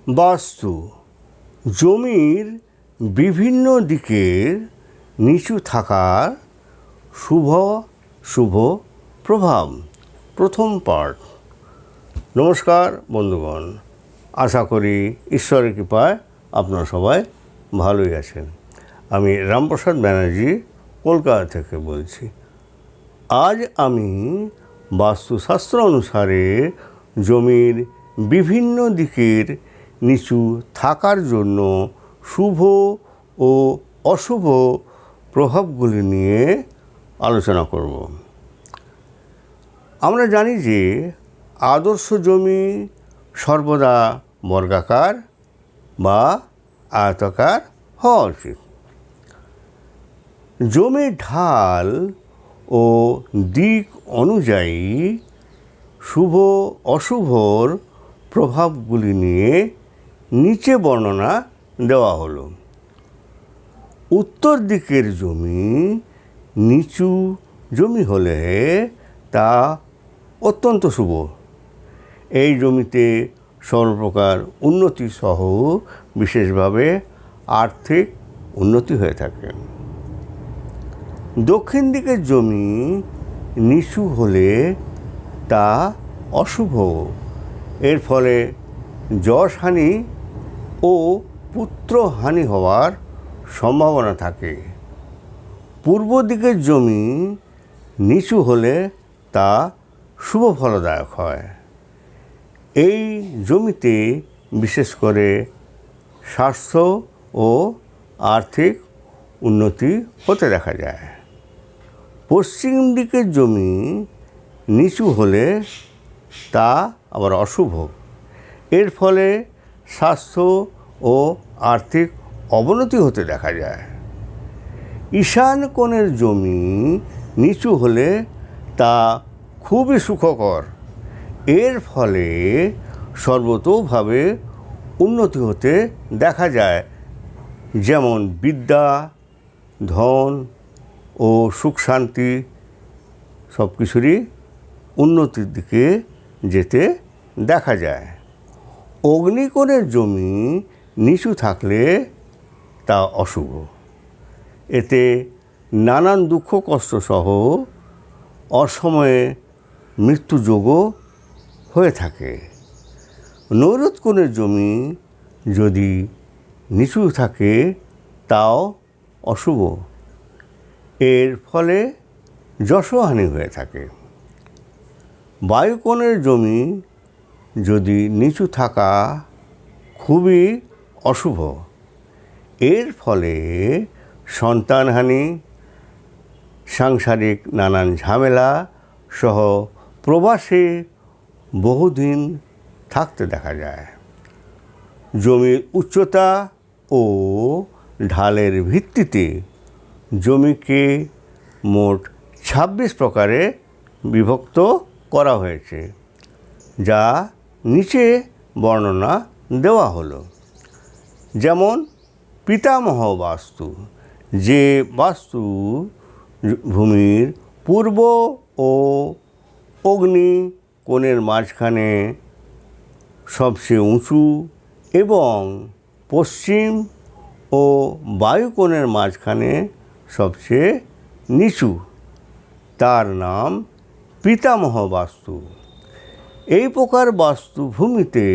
বাস্তু জমির বিভিন্ন দিকের নিচু থাকার শুভ প্রভাব। প্রথম পার্ট। নমস্কার বন্ধুগণ, আশা করি ঈশ্বরের কৃপায় আপনারা সবাই ভালোই আছেন। আমি রামপ্রসাদ ব্যানার্জি কলকাতা থেকে বলছি। আজ আমি বাস্তুশাস্ত্র অনুসারে জমির বিভিন্ন দিকের নিচু থাকার জন্য শুভ ও অশুভ প্রভাবগুলি নিয়ে আলোচনা করব। আমরা জানি যে আদর্শ জমি সর্বদা বর্গাকার বা আয়তাকার হওয়া উচিত। জমির ঢাল ও দিক অনুযায়ী শুভ অশুভর প্রভাবগুলি নিয়ে নিচে বর্ণনা দেওয়া হলো। উত্তর দিকের জমি নিচু জমি হলে তা অত্যন্ত শুভ। এই জমিতে সর্বপ্রকার উন্নতি সহ বিশেষভাবে আর্থিক উন্নতি হয়ে থাকে। দক্ষিণ দিকের জমি নিচু হলে তা অশুভ। এর ফলে যশহানি ও পুত্রহানি হওয়ার সম্ভাবনা থাকে। পূর্ব দিকের জমি নিচু হলে তা শুভ ফলদায়ক হয়। এই জমিতে বিশেষ করে স্বাস্থ্য ও আর্থিক উন্নতি হতে দেখা যায়। পশ্চিম দিকের জমি নিচু হলে তা আবার অশুভ। এর ফলে স্বাস্থ্য ও আর্থিক অবনতি হতে দেখা যায়। ঈশান কোণের জমি নিচু হলে তা খুবই সুখকর। এর ফলে সর্বতোভাবে উন্নতি হতে দেখা যায়, যেমন বিদ্যা, ধন ও সুখ শান্তি সব কিছুরই উন্নতির দিকে যেতে দেখা যায়। অগ্নিকোণের জমি নিচু থাকলে তা অশুভ। এতে নানান দুঃখ কষ্ট সহ অসময়ে মৃত্যুযোগও হয়ে থাকে। নৈরুত কোণের জমি যদি নিচু থাকে তাও অশুভ। এর ফলে যশহানি হয়ে থাকে। বায়ুকোণের জমি যদি নিচু থাকা খুবই অশুভ। এর ফলে সন্তানহানি, সাংসারিক নানান ঝামেলা সহ প্রবাসে বহুদিন থাকতে দেখা যায়। জমির উচ্চতা ও ঢালের ভিত্তিতে জমিকে মোট 26 প্রকারে বিভক্ত করা হয়েছে, যা নিচে বর্ণনা দেওয়া হলো। যেমন পিতামহ বাস্তু, যে বাস্তু ভূমির পূর্ব ও অগ্নি কোণের মাঝখানে সবচেয়ে উঁচু এবং পশ্চিম ও বায়ুকোণের মাঝখানে সবচেয়ে নিচু, তার নাম পিতামহ বাস্তু। এই প্রকার বাস্তুভূমিতে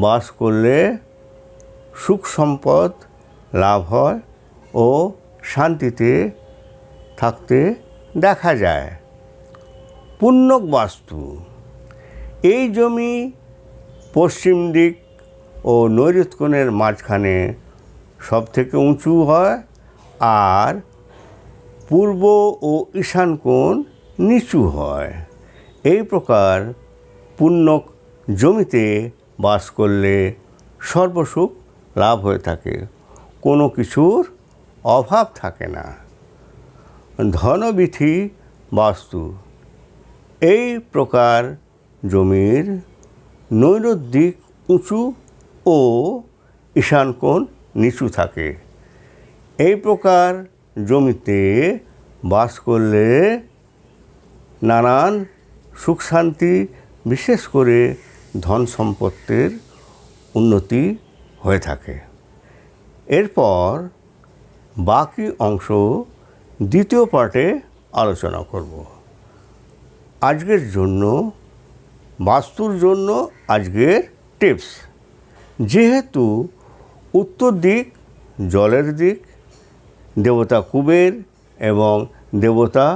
বাস করলে সুখ সম্পদ লাভ হয় ও শান্তিতে থাকতে দেখা যায়। পুণ্যক বাস্তু, এই জমি পশ্চিম দিক ও নৈরুত কোণের মাঝখানে সব থেকে উঁচু হয় আর পূর্ব ও ঈশান কোণ নিচু হয়। এই প্রকার পুণ্যক জমিতে বাস করলে সর্বসুখ লাভ হয়ে থাকে, কোনো কিছুর অভাব থাকে না। ধনবীথি বাস্তু, এই প্রকার জমির নৈরুত দিক উঁচু ও ঈশান কোণ নিচু থাকে। এই প্রকার জমিতে বাস করলে নানান সুখ শান্তি, বিশেষ করে ধন সম্পত্তির উন্নতি হয়ে থাকে। এরপর বাকি অংশ দ্বিতীয় পার্টে আলোচনা করব। আজকের জন্য বাস্তুর জন্য আজকের টিপস। যেহেতু উত্তর দিক জলের দিক, দেবতা কুবের এবং দেবতা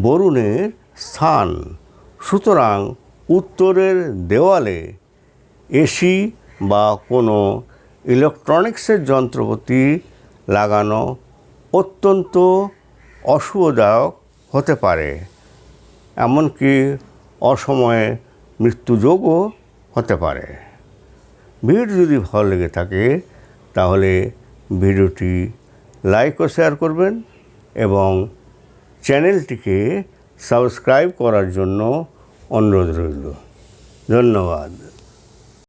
বরুণের স্থান, সুতরাং উত্তরের দেওয়ালে এসি বা কোনো ইলেকট্রনিক্সের যন্ত্রপাতি লাগানো অত্যন্ত অশুভদায়ক হতে পারে, এমনকি অসময়ে মৃত্যুযোগও হতে পারে। ভিডিও যদি ভালো লেগে থাকে তাহলে ভিডিওটি লাইক ও শেয়ার করবেন এবং চ্যানেলটিকে সাবস্ক্রাইব করার জন্য অনুরোধ রইল। ধন্যবাদ।